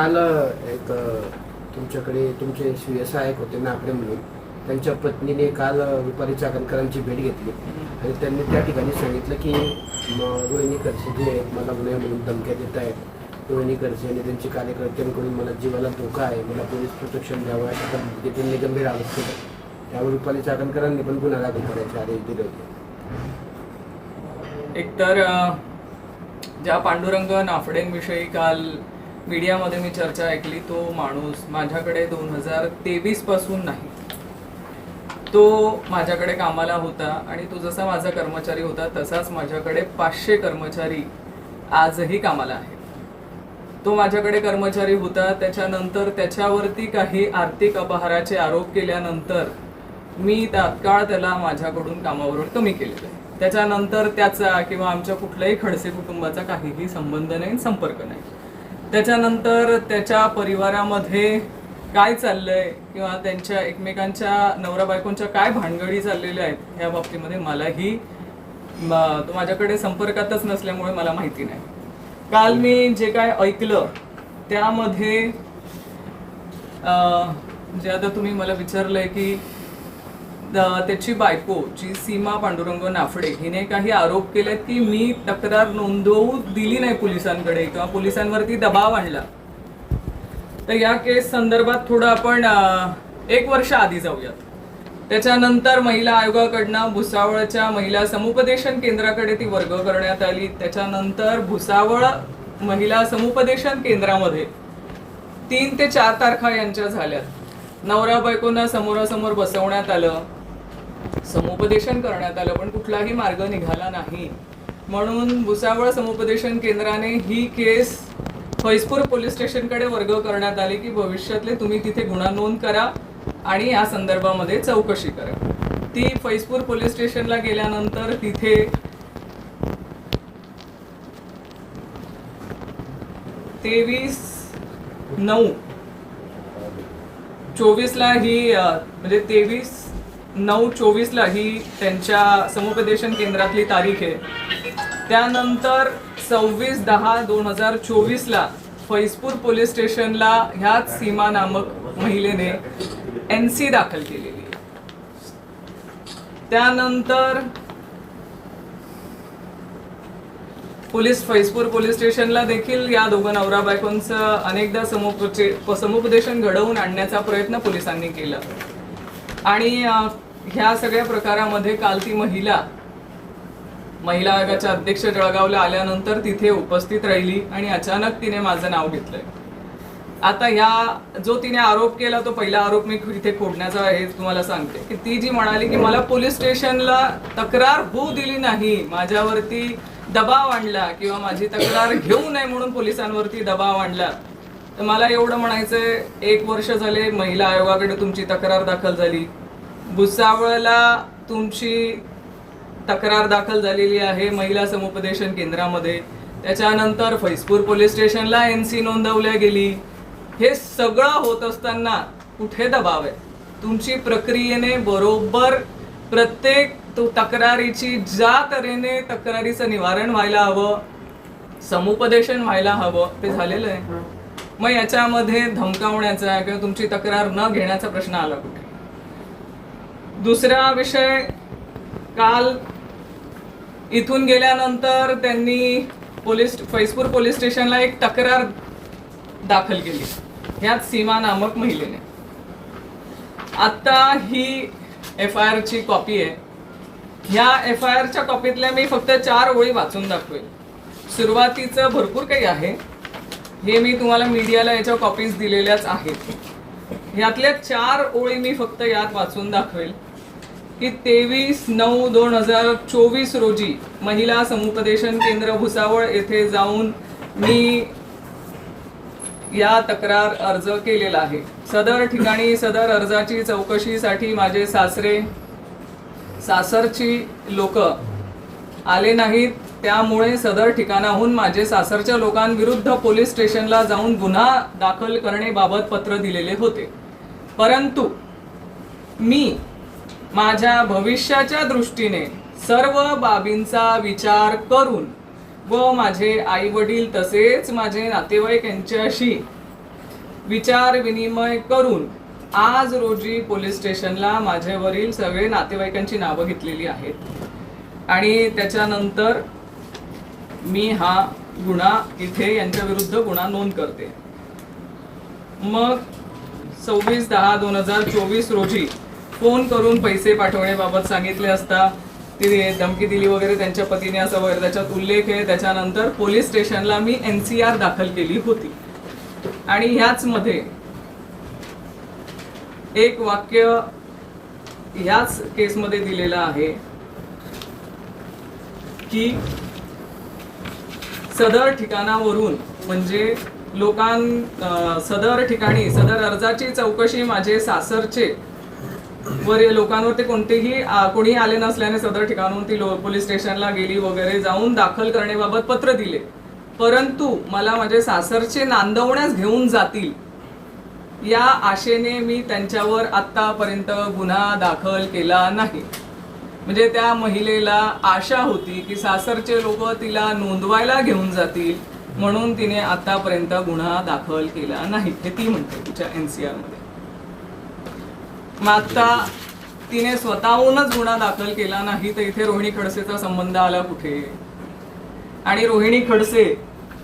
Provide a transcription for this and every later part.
काल एक तुमच्याकडे तुमचे श्रेय सहाय्यक होते नाकडे म्हणून, त्यांच्या पत्नीने काल रुपाली चाकणकरांची भेट घेतली आणि त्यांनी त्या ठिकाणी सांगितलं की रोहिणी खडसे जे आहेत मला गुन्हे म्हणून धमक्या देत आहेत, रोहिणी खडसे आणि त्यांचे कार्यकर्त्यांकडून मला जीवाला धोका आहे, मला पोलीस प्रोटेक्शन द्यावं अशा पद्धतीने त्यांनी गंभीर आरोप केला. त्यावर रुपाली चाकणकरांनी पण गुन्हा दाखल करायचे आदेश दिले होते. एकतर ज्या पांडुरंग नाफडेंविषयी काल मीडियामध्ये मी चर्चा ऐकली, तो माणूस माझ्याकडे 2023 पासून नाही, तो माझ्याकडे कामाला होता आणि तो जसा माझा कर्मचारी होता तसाच माझ्याकडे 500 कर्मचारी आजही कामाला आहे. तो माझ्याकडे कर्मचारी होता. त्याच्यानंतर त्याच्यावरती काही आर्थिक अपहाराचे आरोप केल्यानंतर मी तात्काळ त्याला माझ्याकडून कामावरून कमी केलेलं आहे. त्याच्यानंतर त्याचा किंवा आमच्या कुठल्याही खडसे कुटुंबाचा काहीही संबंध नाही, संपर्क नाही. त्याच्यानंतर त्याच्या परिवारामध्ये काय चाललंय किंवा त्यांच्या एकमेकांच्या नवरा बायकोंच्या काय भानगडी चाललेल्या आहेत ह्या बाबतीमध्ये मलाही तो माझ्याकडे संपर्कातच नसल्यामुळे मला माहिती नाही. काल मी जे काय ऐकलं त्यामध्ये जे आता तुम्ही मला विचारलंय की त्याची बायको जी सीमा पांडुरंग नाफडे हिने काही आरोप केले की मी तक्रार नोंदवू दिली नाही पोलिसांकडे किंवा पोलिसांवरती दबाव आणला. तर या केस संदर्भात थोडं आपण 1 वर्ष आधी जाऊयात. त्याच्यानंतर महिला आयोगाकडनं भुसावळच्या महिला समुपदेशन केंद्राकडे ती वर्ग करण्यात आली. त्याच्यानंतर भुसावळ महिला समुपदेशन केंद्रामध्ये 3 ते 4 तारखा यांच्या झाल्यात. नवरा बायकोंना समोरासमोर बसवण्यात आलं, समुपदेशन करण्यात आलं, पण कुठलाही मार्ग निघाला नाही. म्हणून भुसावळ समुपदेशन केंद्राने ही केस फैजपूर पोलीस स्टेशनकडे वर्ग करण्यात आली की भविष्यातले तुम्ही तिथे गुन्हा नोंद करा आणि या संदर्भामध्ये चौकशी करा. ती फैजपूर पोलीस स्टेशनला गेल्यानंतर तिथे 23/9/24 ही म्हणजे 23/9/24 ही त्यांच्या समुपदेशन केंद्रातली तारीख आहे. त्यानंतर 26/10/2024 फैजपूर पोलीस स्टेशनला ह्याच सीमा नामक महिलेने NC दाखल केलेली आहे. त्यानंतर फैजपूर पोलीस स्टेशनला देखील या दोघं नवरा बायकोंचं अनेकदा समुपदेशन घडवून आणण्याचा प्रयत्न पोलिसांनी केला आणि ह्या सगळ्या प्रकारामध्ये काल ती महिला आयोगाच्या अध्यक्ष जळगावला आल्यानंतर तिथे उपस्थित राहिली आणि अचानक तिने माझं नाव घेतलंय. आता जो तिने आरोप केला तो पहिला आरोप मी इथे खोडण्याचा हे तुम्हाला सांगते की ती जी म्हणाली की मला पोलीस स्टेशनला तक्रार होऊ दिली नाही, माझ्यावरती दबाव आणला किंवा माझी तक्रार घेऊ नये म्हणून पोलिसांवरती दबाव आणला. तर मला एवढं म्हणायचंय, 1 वर्ष झाले महिला आयोगाकडे तुमची तक्रार दाखल झाली, भुसावळला तुमची तक्रार दाखल झालेली आहे महिला समुपदेशन केंद्रामध्ये, त्याच्यानंतर फैजपूर पोलीस स्टेशनला NC नोंदवल्या गेली. हे सगळं होत असताना कुठे दबाव आहे? तुमची प्रक्रियेने बरोबर प्रत्येक तक्रारीची ज्या तऱ्हेने तक्रारीचं निवारण व्हायला हवं, समुपदेशन व्हायला हवं, ते झालेलं आहे. मग याच्यामध्ये धमकावण्याचा किंवा तुमची तक्रार न घेण्याचा प्रश्न आला कुठे? दुसरा विषय, काल इथून गेल्यानंतर त्यांनी फैजपूर पोलीस स्टेशनला एक तक्रार दाखल केली ह्याच सीमा नामक महिलेने. आता ही FIR ची कॉपी आहे. ह्या FIR च्या कॉपीतल्या मी फक्त 4 ओळी वाचून दाखवेल. सुरुवातीचं भरपूर काही आहे, हे मी तुम्हाला मीडियाला याच्या कॉपीज दिलेल्याच आहेत. ह्यातल्या 4 ओळी मी फक्त यात वाचून दाखवेल की 23/9/2024 रोजी महिला समुपदेशन केंद्र भुसावळ येथे जाऊन मी या तक्रार अर्ज केलेला आहे. सदर ठिकाणी सदर अर्जाची चौकशीसाठी माझे सासरची लोक आले नाहीत, त्यामुळे सदर ठिकाणाहून माझे सासरच्या लोकांविरुद्ध पोलीस स्टेशनला जाऊन गुन्हा दाखल करण्याबाबत पत्र दिलेले होते. परंतु मी माझ्या भविष्याच्या दृष्टीने सर्व बाबींचा विचार करून व माझे आई वडील तसेच माझे नातेवाईक यांच्याशी विचार विनिमय करून आज रोजी पोलीस स्टेशनला माझ्यावरील सगळे नातेवाईकांची नावं घेतलेली आहेत आणि त्याच्यानंतर मी हा गुन्हा इथे यांच्या विरुद्ध गुन्हा नोंद करते. मग 26/10/2024 रोजी फोन करून पैसे पाठवण्याबाबत सांगितले असता ती धमकी दिली वगैरे त्यांच्या पतीने असं वगैरे त्याच्यात उल्लेख आहे. त्याच्यानंतर पोलीस स्टेशनला मी NCR दाखल केली होती आणि ह्याच मध्ये एक वाक्य ह्याच केसमध्ये दिलेलं आहे की सदर ठिकाणावरून म्हणजे सदर ठिकाणी सदर अर्जाची चौकशी माझे सासरचे वर लोकांवरती कोणीही आले नसल्याने सदर ठिकाणाहून ती पोलीस स्टेशनला गेली वगैरे जाऊन दाखल करण्याबाबत पत्र दिले, परंतु मला माझे सासरचे नांदवण्यास घेऊन जातील या आशेने मी त्यांच्यावर आतापर्यंत गुन्हा दाखल केला नाही. म्हणजे त्या महिलेला आशा होती की सासरचे लोक तिला नोंदवायला घेऊन जातील म्हणून तिने आतापर्यंत गुन्हा दाखल केला नाही, हे ती म्हणते तिच्या NCR मध्ये. मग आता तिने स्वतःहूनच गुन्हा दाखल केला नाही तर इथे रोहिणी खडसेचा संबंध आला कुठे? आणि रोहिणी खडसे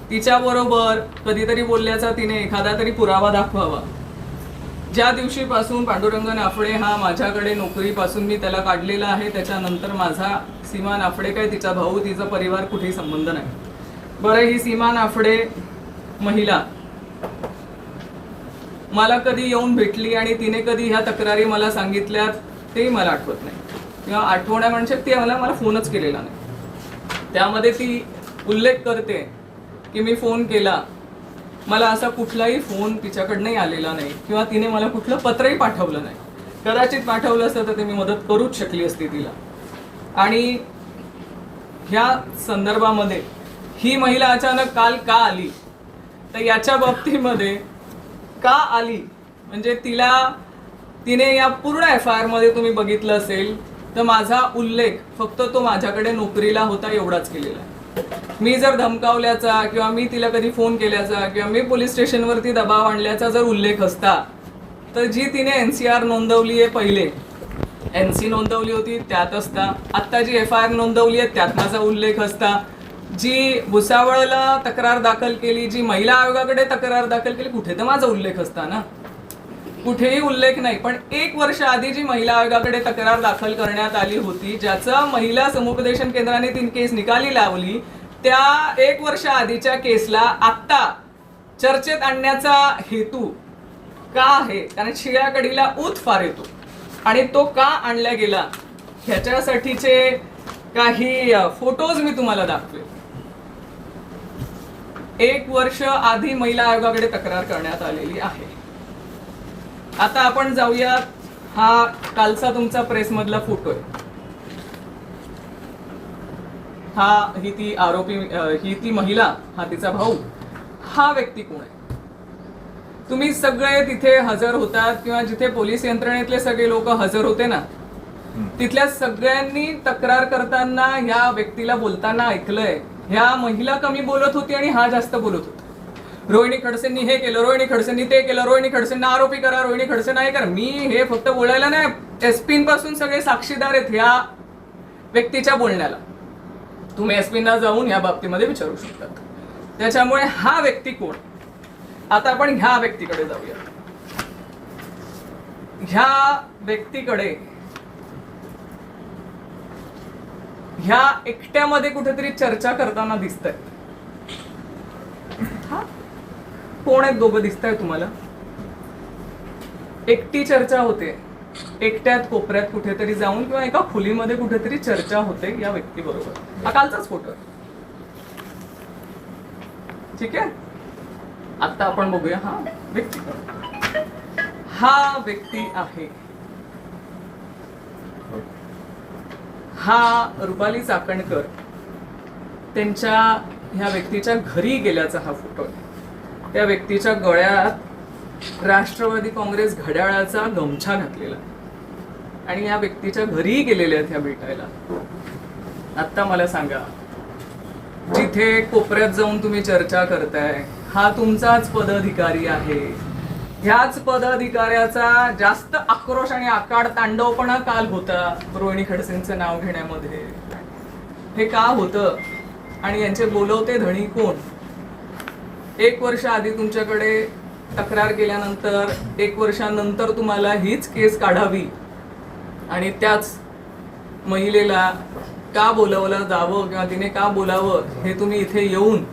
तिच्या बरोबर कधीतरी बोलल्याचा तिने एखादा तरी पुरावा दाखवावा. ज्या दिवशीपासून पांडुरंग नाफडे हा माझ्याकडे नोकरीपासून मी त्याला काढलेला आहे त्याच्यानंतर माझा सीमा नाफडे काय तिचा भाऊ तिचा परिवार कुठेही संबंध नाही. बरं, ही सीमा नाफडे महिला मला कधी येऊन भेटली आणि तिने कधी ह्या तक्रारी मला सांगितल्यात तेही मला आठवत नाही किंवा आठवण्या म्हणजे ती मला फोनच केलेला नाही. त्यामध्ये ती उल्लेख करते की मी फोन केला, मला असा कुठलाही फोन तिच्याकडनंही आलेला नाही किंवा तिने मला कुठलं पत्रही पाठवलं नाही. कदाचित पाठवलं असतं तर ते मी मदत करूच शकली असती तिला. आणि ह्या संदर्भामध्ये ही महिला अचानक काल का आली तर याच्या बाबतीमध्ये का आली म्हणजे तिने या पूर्ण FIR मध्ये तुम्ही बघितलं असेल तर माझा उल्लेख फक्त तो माझ्याकडे नोकरीला होता एवढाच केलेला आहे. मी जर धमकावल्याचा किंवा मी तिला कधी फोन केल्याचा किंवा मी पोलीस स्टेशनवरती दबाव आणल्याचा जर उल्लेख असता तर जी तिने NCR नोंदवली आहे, पहिले NC नोंदवली होती त्यात असता, आत्ता जी FIR नोंदवली आहे त्यात माझा उल्लेख असता, जी भुसावळला तक्रार दाखल केली, जी महिला आयोगाकडे तक्रार दाखल केली कुठे तर माझा उल्लेख असता ना, कुठेही उल्लेख नाही. पण 1 वर्ष आधी जी महिला आयोगाकडे तक्रार दाखल करण्यात आली होती ज्याचं महिला समुपदेशन केंद्राने 3 केस निकाली लावली त्या 1 वर्ष आधीच्या केसला आत्ता चर्चेत आणण्याचा हेतू का आहे? कारण शिळ्या कढीला ऊत फार येतो आणि तो का आणला गेला ह्याच्यासाठीचे काही फोटोज मी तुम्हाला दाखवे. 1 वर्ष आधी महिला आयोगाकडे तक्रार करण्यात आलेली आहे. आता आपण जाऊयात, हा कालचा तुमचा प्रेस मधला फोटो आहे. ही ती आरोपी, ही ती महिला, हा तिचा भाऊ. हा व्यक्ती कोण आहे? तुम्ही सगळे तिथे हजर होतात किंवा जिथे पोलीस यंत्रणेतले सगळे लोक हजर होते ना तिथल्या सगळ्यांनी तक्रार करताना ह्या व्यक्तीला बोलताना ऐकलंय. ह्या महिला कमी बोलत होती आणि हा जास्त बोलत होता. रोहिणी खडसेंनी हे केलं, रोहिणी खडसेंनी ते केलं, रोहिणी खडसेंना आरोपी करा, रोहिणी खडसेंना हे करा. मी हे फक्त बोलायला नाही, SP पासून सगळे साक्षीदार आहेत ह्या व्यक्तीच्या बोलण्याला. तुम्ही SP ना जाऊन या बाबतीमध्ये विचारू शकतात. त्याच्यामुळे हा व्यक्ती कोण? आता आपण ह्या व्यक्तीकडे जाऊया. ह्या व्यक्तीकडे ह्या एकट्यामध्ये कुठेतरी चर्चा करताना दिसतंय. कोण आहेत दोघं दिसताय तुम्हाला? एकटी चर्चा होते, एकट्यात कोपऱ्यात कुठेतरी जाऊन किंवा एका खोलीमध्ये कुठेतरी चर्चा होते या व्यक्ती बरोबर. हा कालचाच फोटो आहे. ठीक आहे, आता आपण बघूया हा व्यक्ती कोण. हा व्यक्ती आहे, हा रुपाली चाकणकर त्यांच्या ह्या व्यक्तीच्या घरी गेल्याचा हा फोटो आहे. त्या व्यक्तीच्या गळ्यात राष्ट्रवादी काँग्रेस घड्याळाचा गमछा घातलेला आणि या व्यक्तीच्या घरी गेलेले आहेत ह्या भेटायला. आता मला सांगा, जिथे कोपऱ्यात जाऊन तुम्ही चर्चा करताय हा तुमचाच पदाधिकारी आहे, ह्याच पदाधिकाऱ्याचा जास्त आक्रोश आणि आकाड तांडवपणा काल होता रोहिणी खडसेंचं नाव घेण्यामध्ये. हे का होतं आणि यांचे बोलवते धणी कोण? 1 वर्ष आधी तुमच्याकडे तक्रार केल्यानंतर 1 वर्षानंतर तुम्हाला हीच केस काढावी आणि त्याच महिलेला का बोलवलं जावं किंवा तिने का बोलावं हे तुम्ही इथे येऊन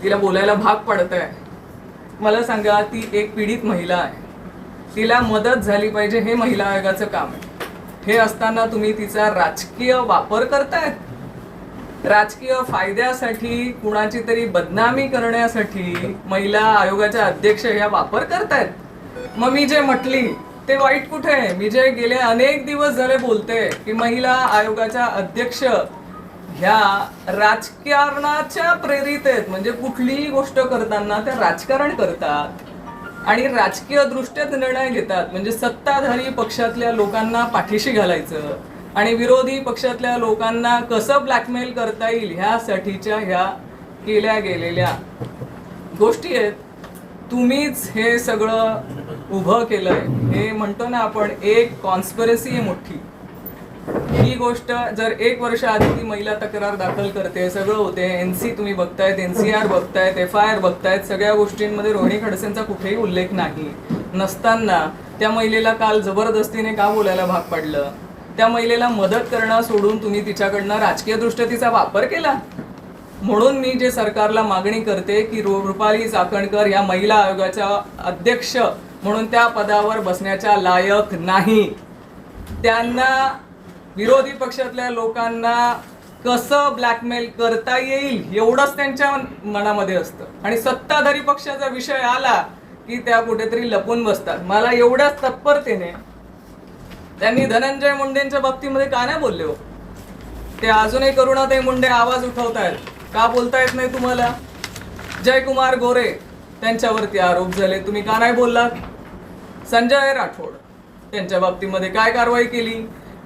तिला बोलायला भाग पडताय. मला सांगा, ती एक पीडित महिला आहे, तिला मदत झाली पाहिजे, हे महिला आयोगाचं काम आहे. हे असताना तुम्ही तिचा राजकीय वापर करतायत, राजकीय फायद्यासाठी कुणाची तरी बदनामी करण्यासाठी महिला आयोगाच्या अध्यक्ष ह्या वापर करतायत. मग मी जे म्हटली ते वाईट कुठे आहे? मी जे गेले अनेक दिवस झाले बोलते की महिला आयोगाच्या अध्यक्ष ह्या राजकारणाच्या प्रेरित आहेत, म्हणजे कुठलीही गोष्ट करताना त्या राजकारण करतात आणि राजकीय दृष्ट्यात निर्णय घेतात. म्हणजे सत्ताधारी पक्षातल्या लोकांना पाठीशी घालायचं आणि विरोधी पक्षातल्या लोकांना कसं ब्लॅकमेल करता येईल ह्यासाठीच्या ह्या केल्या गेलेल्या गोष्टी आहेत. तुम्हीच हे सगळं उभं केलंय. हे म्हणतो ना आपण, एक कॉन्स्पिरसी आहे मोठी. ही गोष्ट जर 1 वर्ष आधी ती महिला तक्रार दाखल करते, सगळं होते, NC तुम्ही बघतायत, NCR बघतायत, FIR बघतायत, सगळ्या गोष्टींमध्ये रोहिणी खडसेंचा कुठेही उल्लेख नाही नसताना त्या महिलेला काल जबरदस्तीने का बोलायला भाग पडलं? त्या महिलेला मदत करणं सोडून तुम्ही तिच्याकडनं राजकीय दृष्ट्या तिचा वापर केला. म्हणून मी जे सरकारला मागणी करते की रुपाली चाकणकर या महिला आयोगाच्या अध्यक्ष म्हणून त्या पदावर बसण्याच्या लायक नाही. त्यांना विरोधी पक्षातल्या लोकांना कसं ब्लॅकमेल करता येईल एवढंच त्यांच्या मनामध्ये असतं आणि सत्ताधारी पक्षाचा विषय आला की त्या कुठेतरी लपून बसतात. मला एवढ्याच तत्परतेने त्यांनी धनंजय मुंडेंच्या बाबतीमध्ये का नाही बोलले हो? ते अजूनही करुणाताई मुंडे आवाज उठवतायत, का बोलता येत नाही तुम्हाला? जयकुमार गोरे त्यांच्यावरती आरोप झाले, तुम्ही का नाही बोललात? संजय राठोड त्यांच्या बाबतीमध्ये काय कारवाई केली?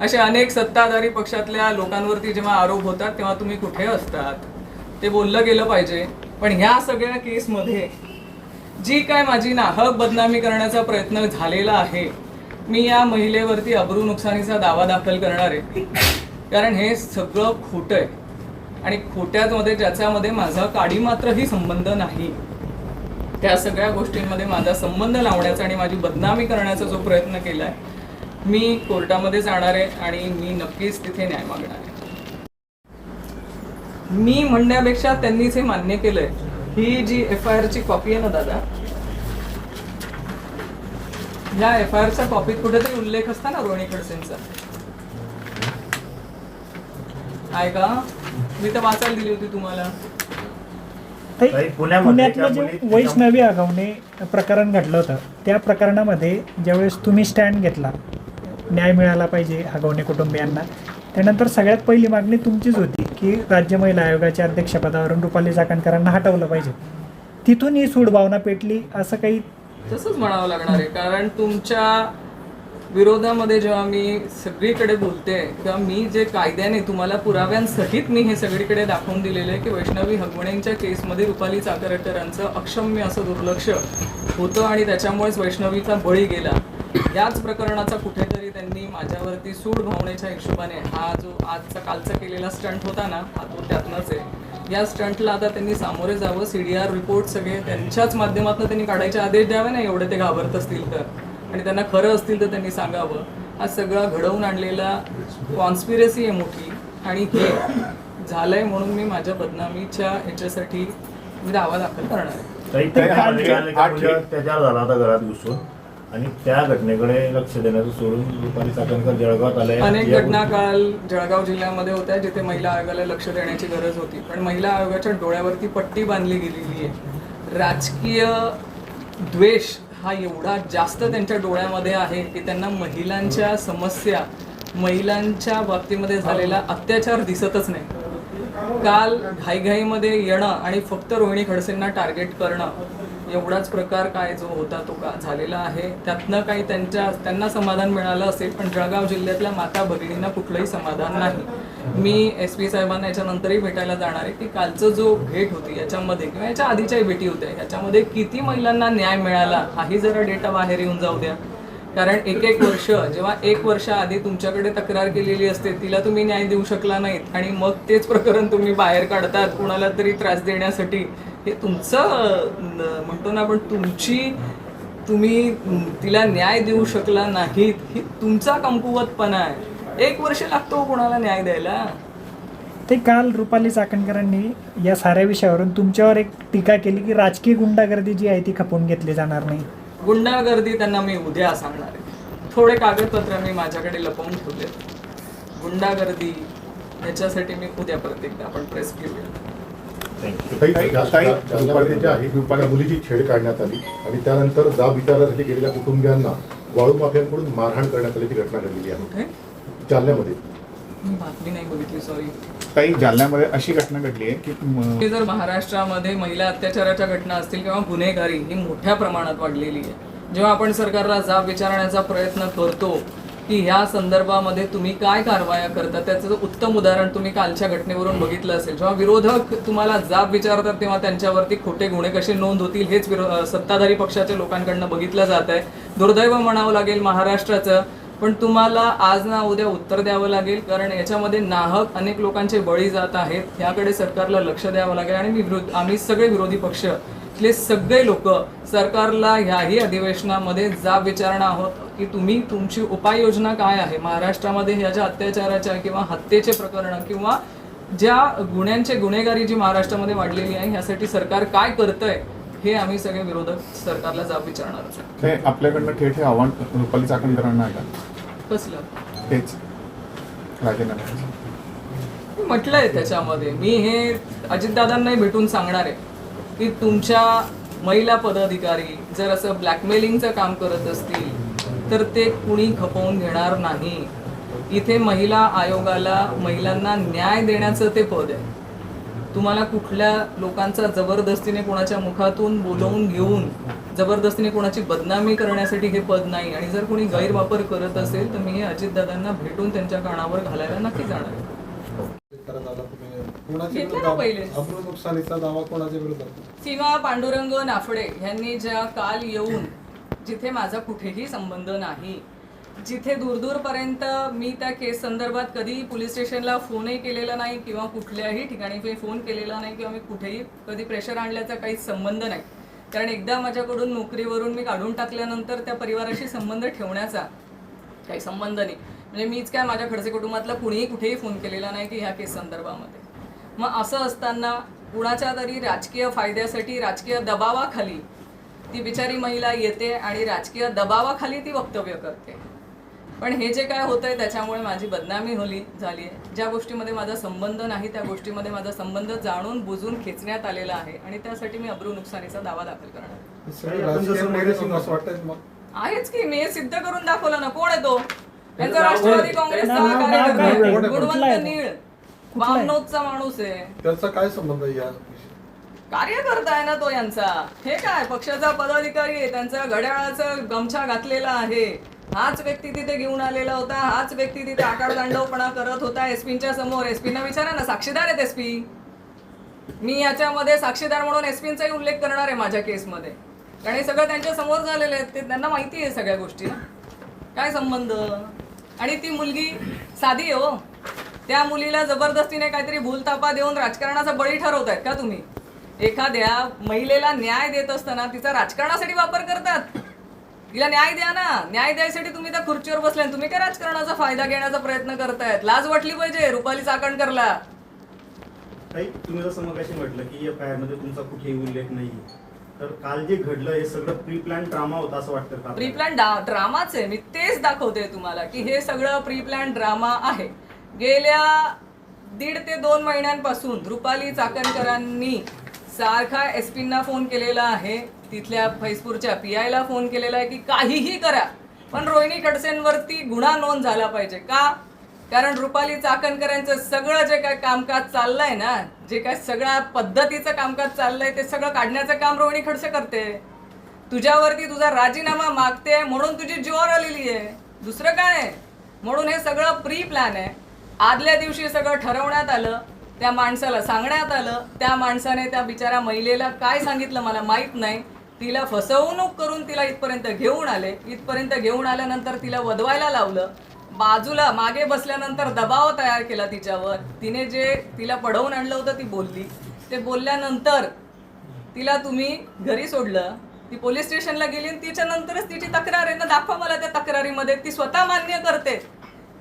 असे अनेक सत्ताधारी पक्षातल्या लोकांवरती जेव्हा आरोप होतात तेव्हा तुम्ही कुठे असतात? ते बोललं गेलं पाहिजे. पण ह्या सगळ्या केसमध्ये जी काय माझी नाहक बदनामी करण्याचा प्रयत्न झालेला आहे, मी या महिलेवरती अब्रू नुकसानीचा दावा दाखल करणार आहे. कारण हे सगळं खोटं आहे आणि खोट्यामध्ये ज्याच्यामध्ये माझा काडी मात्रही संबंध नाही. त्या सगळ्या गोष्टींमध्ये माझा संबंध लावण्याचा आणि माझी बदनामी करण्याचा जो प्रयत्न केलाय, मी कोर्टामध्ये जाणार आहे आणि मी नक्कीच तिथे न्याय मागणार आहे. मी म्हणण्यापेक्षा त्यांनीच हे मान्य केलंय. ही जी FIR ची कॉपी आहे ना दादा, ह्या FIR च्या कॉपीत कुठेतरी उल्लेख असता ना रोहिणी खडसेंचा, आहे का? मी तर वाचायला दिली होती तुम्हाला. पुण्यातलं जे वैष्णवी आगवणे प्रकरण घडलं होतं, त्या प्रकरणामध्ये ज्यावेळेस तुम्ही स्टँड घेतला, न्याय मिळाला पाहिजे आगवणे कुटुंबियांना, त्यानंतर सगळ्यात पहिली मागणी तुमचीच होती की राज्य महिला आयोगाच्या अध्यक्षपदावरून रुपाली चाकणकरांना हटवलं पाहिजे. तिथून ही सूडभावना पेटली असं काही? तसंच म्हणावं लागणार आहे. कारण तुमच्या विरोधामध्ये जेव्हा मी सगळीकडे बोलते किंवा मी जे कायद्याने तुम्हाला पुराव्यांसहित मी हे सगळीकडे दाखवून दिलेलं आहे की वैष्णवी हगवणेंच्या केसमध्ये रुपाली चाकणकरांचं अक्षम्य असं दुर्लक्ष होतं आणि त्याच्यामुळेच वैष्णवीचा बळी गेला. याच प्रकरणाचा कुठेतरी त्यांनी माझ्यावरती सूड भावनेच्या हिशोबाने हा जो आजचा कालचा केलेला स्टंट होता ना, हा तो त्यातनंच आहे. या स्टंटला आता त्यांनी सामोरे जावं. CDR रिपोर्ट सगळे त्यांच्याच माध्यमातून त्यांनी काढायचे आदेश द्यावे ना, एवढे ते घाबरत असतील तर, आणि त्यांना खरं असतील तर त्यांनी सांगावं. हा सगळा घडवून आणलेला कॉन्स्पिरसी आहे मोठी आणि हे झालंय म्हणून मी माझ्या बदनामीच्या ह्याच्यासाठी मी दावा दाखल करणार आहे. त्याच्यावर झाला होता घरात घुसून आणि त्या घटनेकडे लक्ष देण्याचं सोडून रुपाली चाकणकर जळगावात आले. अनेक घटना काल जळगाव जिल्ह्यामध्ये होत्या जिथे महिला आयोगाला लक्ष देण्याची गरज होती, पण महिला आयोगाच्या डोळ्यावरती पट्टी बांधली गेलेली आहे. राजकीय द्वेष हा एवढा जास्त त्यांच्या डोळ्यामध्ये आहे की त्यांना महिलांच्या समस्या, महिलांच्या बाबतीमध्ये झालेला अत्याचार दिसतच नाही. काल घाईघाईमध्ये येणं आणि फक्त रोहिणी खडसेंना टार्गेट करणं एवढाच प्रकार काय जो होता तो का झालेला आहे, त्यातनं काही त्यांना समाधान मिळालं असेल, पण जळगाव जिल्ह्यातल्या माता भगिनींना कुठलंही समाधान नाही. मी SP साहेबांना याच्यानंतरही भेटायला जाणार आहे की कालचं जो भेट होती याच्यामध्ये किंवा याच्या आधीच्याही भेटी होत्या याच्यामध्ये किती महिलांना न्याय मिळाला हाही जरा डेटा बाहेर येऊन जाऊ द्या. कारण एक वर्ष, जेव्हा 1 वर्ष आधी तुमच्याकडे तक्रार केलेली असते तिला तुम्ही न्याय देऊ शकला नाहीत आणि मग तेच प्रकरण तुम्ही बाहेर काढतात कुणाला तरी त्रास देण्यासाठी, हे तुमचं म्हणतो ना आपण तुम्ही तिला न्याय देऊ शकला नाहीत ही तुमचा कमकुवतपणा आहे. 1 वर्ष लागतो कुणाला न्याय द्यायला. ते काल रुपाली चाकणकरांनी या साऱ्या विषयावरून तुमच्यावर एक टीका केली की राजकीय गुंडागर्दी जी आहे ती खपवून घेतली जाणार नाही. गुंडागर्दी त्यांना मी उद्या सांगणार आहे. थोडे कागदपत्र मी माझ्याकडे लपवून ठेवले. गुंडागर्दी याच्यासाठी मी उद्या परत एकदा आपण प्रेस घेऊया. रुपाली मुलीची छेड काढण्यात आली आणि त्यानंतर जाब विचारासाठी गेलेल्या कुटुंबियांना वाळू माफियांकडून मारहाण करण्यात आल्याची घटना घडलेली आहे कुठे? जालन्यामध्ये. मी बातमी नाही बघितली, सॉरी. काही जालन्यामध्ये अशी घटना घडली आहे की जर महाराष्ट्रामध्ये महिला अत्याचाराच्या घटना असतील किंवा गुन्हेगारी ही मोठ्या प्रमाणात वाढलेली आहे, जेव्हा आपण सरकारला जाब विचारण्याचा प्रयत्न करतो की ह्या संदर्भामध्ये तुम्ही काय कारवाया करता, त्याचं उत्तम उदाहरण तुम्ही कालच्या घटनेवरून बघितलं असेल. जेव्हा विरोधक तुम्हाला जाब विचारतात तेव्हा त्यांच्यावरती खोटे गुन्हे कसे नोंद होतील हेच सत्ताधारी पक्षाच्या लोकांकडनं बघितलं जात आहे. दुर्दैव म्हणावं लागेल महाराष्ट्राचं, पण तुम्हाला आज ना उद्या उत्तर द्यावं लागेल, कारण याच्यामध्ये नाहक अनेक लोकांचे बळी जात आहेत. याकडे सरकारला लक्ष द्यावं लागेल आणि आम्ही सगळे विरोधी पक्ष इथले सगळे लोक सरकारला ह्याही अधिवेशनामध्ये जाब विचारणार आहोत की तुम्ही तुमची उपाययोजना काय आहे. महाराष्ट्रामध्ये ह्या ज्या अत्याचाराच्या किंवा हत्येचे प्रकरण किंवा ज्या गुन्हेगारी जी महाराष्ट्रामध्ये वाढलेली आहे ह्यासाठी सरकार काय करतंय हे आम्ही सगळे विरोधक सरकारला जाब विचारणार आहोत. ते आपल्याकडनं थेट हे आव्हान रुपाली चाकणकरांना आहे का? कसलं? हेच राजीनामा मी म्हटलंय त्याच्यामध्ये, मी हे अजितदादांनाही भेटून सांगणार आहे की तुमच्या महिला पदाधिकारी जर असं ब्लॅकमेलिंगचं काम करत असतील तर ते कुणी खपवून घेणार नाही. इथे महिला आयोगाला महिलांना न्याय देण्याचं ते पद आहे. तुम्हाला कुठल्या लोकांचा जबरदस्तीने कोणाच्या मुखातून बोलवून घेऊन जबरदस्तीने कोणाची बदनामी करण्यासाठी हे पद नाही. आणि जर कोणी गैरवापर करत असेल तर मी हे अजितदादांना भेटून त्यांच्या कानावर घालायला नक्की जाणार आहे. नुकसानीचा दावा कोणाच्या विरोधात? सीमा पांडुरंग नाफडे यांनी ज्या काल येऊन, जिथे माझा कुठेही संबंध नाही, जिथे दूरपर्यंत मी त्या केस संदर्भात कधी पोलीस स्टेशनला फोनही केलेला नाही किंवा कुठल्याही ठिकाणी फोन केलेला नाही किंवा मी कुठेही कधी प्रेशर आणल्याचा काहीच संबंध नाही. कारण एकदा माझ्याकडून नोकरीवरून मी काढून टाकल्यानंतर त्या परिवाराशी संबंध ठेवण्याचा काही संबंध नाही. म्हणजे मीच काय माझ्या खडसे कुटुंबातला कुणीही कुठेही फोन केलेला नाही की ह्या केस संदर्भामध्ये. मग असं असताना कुणाच्या तरी राजकीय फायद्यासाठी राजकीय दबावाखाली ती बिचारी महिला येते आणि राजकीय दबावाखाली ती वक्तव्य करते. पण हे जे काय होतंय त्याच्यामुळे माझी बदनामी झाली आहे. ज्या गोष्टीमध्ये माझा संबंध नाही त्या गोष्टीमध्ये माझा संबंध जाणून बुजून खेचण्यात आलेला आहे आणि त्यासाठी मी अब्रू नुकसानीचा दावा दाखल करणार आहेच की. मी सिद्ध करून दाखवलं ना. कोण आहे तो? त्यांचा राष्ट्रवादी काँग्रेसचा कार्यकर्ता गुणवंत नीळ, वामनोदचा माणूस आहे. त्याचा काय संबंध आहे? या कार्यकर्ता आहे ना तो यांचा. हे काय पक्षाचा पदाधिकारी आहे, त्यांचा घड्याळाचा गमछा घातलेला आहे. हाच व्यक्ती तिथे घेऊन आलेला होता, हाच व्यक्ती तिथे आकारदांडवपणा करत होता एसपींच्या समोर. एसपींना विचारा ना, साक्षीदार आहेत एसपी. मी याच्यामध्ये साक्षीदार म्हणून एसपींचाही उल्लेख करणार आहे माझ्या केसमध्ये, कारण हे सगळं त्यांच्या समोर झालेलं आहे. ते त्यांना माहिती आहे सगळ्या गोष्टी. काय संबंध? आणि ती मुलगी साधी आहे हो. त्या मुलीला जबरदस्तीने काहीतरी भूलतापा देऊन राजकारणाचा बळी ठरवतायत का तुम्ही? एखाद्या महिलेला न्याय देत असताना तिचा राजकारणासाठी वापर करतात. तिला न्याय द्या ना. न्याय द्यायसाठी तुम्ही त्या खुर्चीवर बसले, तुम्ही काय राजकारणाचा फायदा घेण्याचा प्रयत्न करतायत? लाज वाटली पाहिजे रुपाली चाकणकरला. तुम्ही जसं मगाशी म्हटलं की एफआयआर मध्ये तुमचा कुठेही उल्लेख नाही, तर काल जे घडलं हे सगळं प्री प्लॅन ड्रामा होता असं वाटतं का? प्री प्लॅन ड्रामाच आहे. मी तेच दाखवते तुम्हाला की हे सगळं प्री प्लॅन ड्रामा आहे. गेल्या 1.5 ते 2 महिन्यांपासून रुपाली चाकणकरांनी सारखा एसपींना फोन केलेला आहे, तिथल्या फैजपूरच्या PIला फोन केलेला आहे की काहीही करा पण रोहिणी खडसेंवरती गुन्हा नोंद झाला पाहिजे. का? कारण रुपाली चाकणकरांचं सगळं जे काय कामकाज चाललंय ना, जे काय सगळ्या पद्धतीचं कामकाज चाललंय ते सगळं काढण्याचं काम रोहिणी खडसे करते. तुझ्यावरती तुझा राजीनामा मागते म्हणून तुझी जीवावर आलेली आहे, दुसरं काय. म्हणून हे सगळं प्री प्लॅन आहे. आदल्या दिवशी सगळं ठरवण्यात आलं, त्या माणसाला सांगण्यात आलं, त्या माणसाने त्या बिचाऱ्या महिलेला काय सांगितलं मला माहीत नाही, तिला फसवणूक करून तिला इथपर्यंत घेऊन आले. इथपर्यंत घेऊन आल्यानंतर तिला वधवायला लावलं, बाजूला मागे बसल्यानंतर दबाव तयार केला तिच्यावर. तिने जे तिला पढवून आणलं होतं ती बोलली, ते बोलल्यानंतर तिला तुम्ही घरी सोडलं, ती पोलीस स्टेशनला गेली आणि तिच्यानंतरच तिची तक्रार आहे ना, दाखवा मला त्या तक्रारीमध्ये. ती स्वतः मान्य करते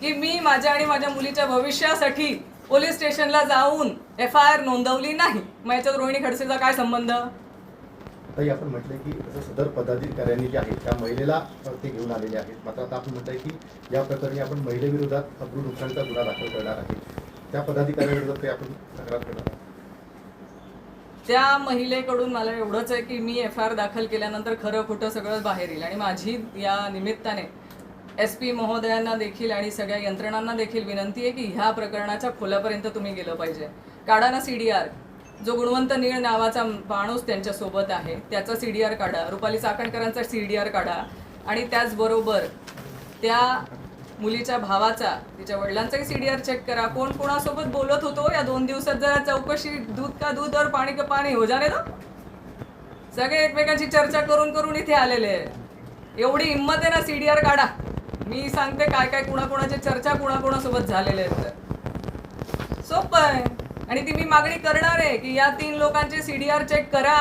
की मी माझ्या आणि माझ्या मुलीच्या भविष्यासाठी पोलीस स्टेशनला जाऊन FIR नोंदवली नाही. मग याच्यात रोहिणी खडसेचा काय संबंध? ताई, आपण म्हटलंय की सदर पदाधिकाऱ्यांनी जे आहे त्या महिलेला ते घेऊन आलेले आहेत. मात्र आता आपण म्हणताय की या प्रकरणी आपण महिलेविरोधात अब्रू नुकसानीचा गुन्हा दाखल करणार आहे. त्या पदाधिकाऱ्यांविरोधात काही आपण तक्रार करणार आहात? त्या महिलेकडून मला एवढंच आहे की मी FIR दाखल केल्यानंतर खरं खोटं सगळं बाहेर येईल. आणि माझी या निमित्ताने SP महोदयांना देखील आणि सगळ्या यंत्रणांना देखील विनंती आहे की ह्या प्रकरणाच्या खोलापर्यंत तुम्ही गेलं पाहिजे. काढा ना CDR. जो गुणवंत नीळ नावाचा माणूस त्यांच्यासोबत आहे त्याचा CDR काढा, रुपाली चाकणकरांचा CDR काढा, आणि त्याचबरोबर त्या मुलीच्या भावाचा, तिच्या वडिलांचाही CDR चेक करा. कोण कोणासोबत बोलत होतो या 2 दिवसात, जरा चौकशी. दूध का दूध और पाणी का पाणी हो जाने दो. सगळे एकमेकांची चर्चा करून करून इथे आलेले आहे. एवढी हिंमत आहे ना, CDR काढा. मी सांगते काय काय कुणाकुणाची चर्चा कुणाकुणासोबत झालेले आहेत. तर सोपं आहे. आणि ती मी मागणी करणार आहे की या 3 लोकांचे CDR चेक करा.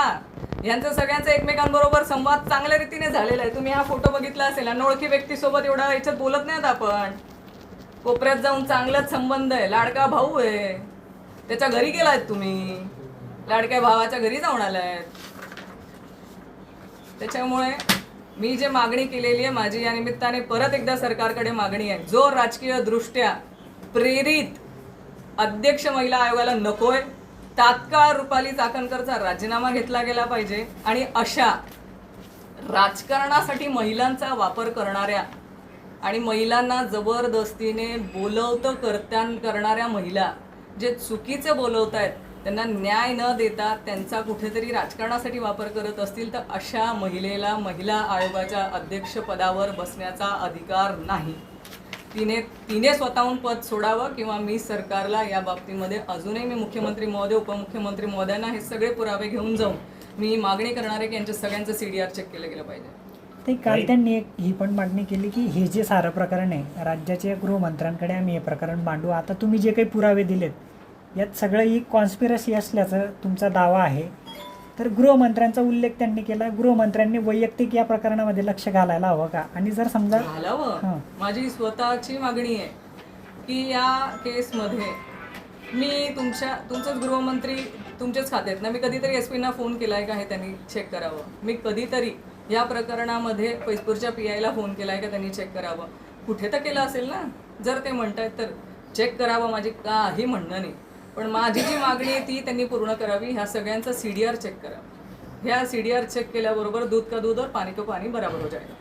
यांचं सगळ्यांचा एकमेकांबरोबर संवाद चांगल्या रीतीने झालेला आहे. तुम्ही हा फोटो बघितला असेल. अनोळखी व्यक्तीसोबत एवढा याच्यात बोलत नाहीत आपण. कोपऱ्यात जाऊन चांगलाच संबंध आहे. लाडका भाऊ आहे, त्याच्या घरी गेलायत तुम्ही, लाडक्या भावाच्या घरी जाऊन आलायत. त्याच्यामुळे मी जे मागणी केलेली आहे माझी या निमित्ताने परत एकदा सरकारकडे मागणी आहे. जो राजकीय दृष्ट्या प्रेरित अध्यक्ष महिला आयोगाला नकोय. तात्काळ रुपाली चाकणकरचा राजीनामा घेतला गेला पाहिजे. आणि अशा राजकारणासाठी महिलांचा वापर करणाऱ्या आणि महिलांना जबरदस्तीने बोलवतं करणाऱ्या महिला जे चुकीचं बोलवत आहेत, त्यांना न्याय न देता त्यांचा कुठेतरी राजकारणासाठी वापर करत असतील तर अशा महिलेला महिला आयोगाच्या अध्यक्षपदावर बसण्याचा अधिकार नाही. तिने स्वतःहून पद सोडावं किंवा मी सरकारला या बाबतीमध्ये अजूनही मी मुख्यमंत्री महोदय, उपमुख्यमंत्री महोदयांना हे सगळे पुरावे घेऊन जाऊन मी मागणी करणार आहे की यांच्या सगळ्यांचं CDR चेक केलं गेलं पाहिजे. ते काल त्यांनी एक ही पण मागणी केली की हे जे सारं प्रकरण आहे राज्याच्या गृहमंत्र्यांकडे आम्ही हे प्रकरण मांडू. आता तुम्ही जे काही पुरावे दिलेत यात सगळं ही कॉन्स्पिरसी असल्याचा तुमचा दावा आहे. तर गृहमंत्र्यांचा उल्लेख त्यांनी केला. गृहमंत्र्यांनी वैयक्तिक या प्रकरणामध्ये लक्ष घालायला हवं का? आणि जर समजा घालावं, माझी स्वतःची मागणी आहे की या केसमध्ये मी तुमचंच गृहमंत्री तुमचेच खाते आहेत ना, मी कधीतरी SP फोन केला आहे का हे त्यांनी चेक करावं. मी कधीतरी या प्रकरणामध्ये फैजपूरच्या PIला फोन केला आहे का त्यांनी चेक करावं. कुठे तर केलं असेल ना. जर ते म्हणतायत तर चेक करावं, माझी काही म्हणणं नाही. पण माझी जी मागणी आहे ती त्यांनी पूर्ण करावी. ह्या सगळ्यांचा CDR चेक करावं. ह्या CDR चेक केल्याबरोबर दूध का दूध और पाणी का पाणी बराबर हो जाएगा.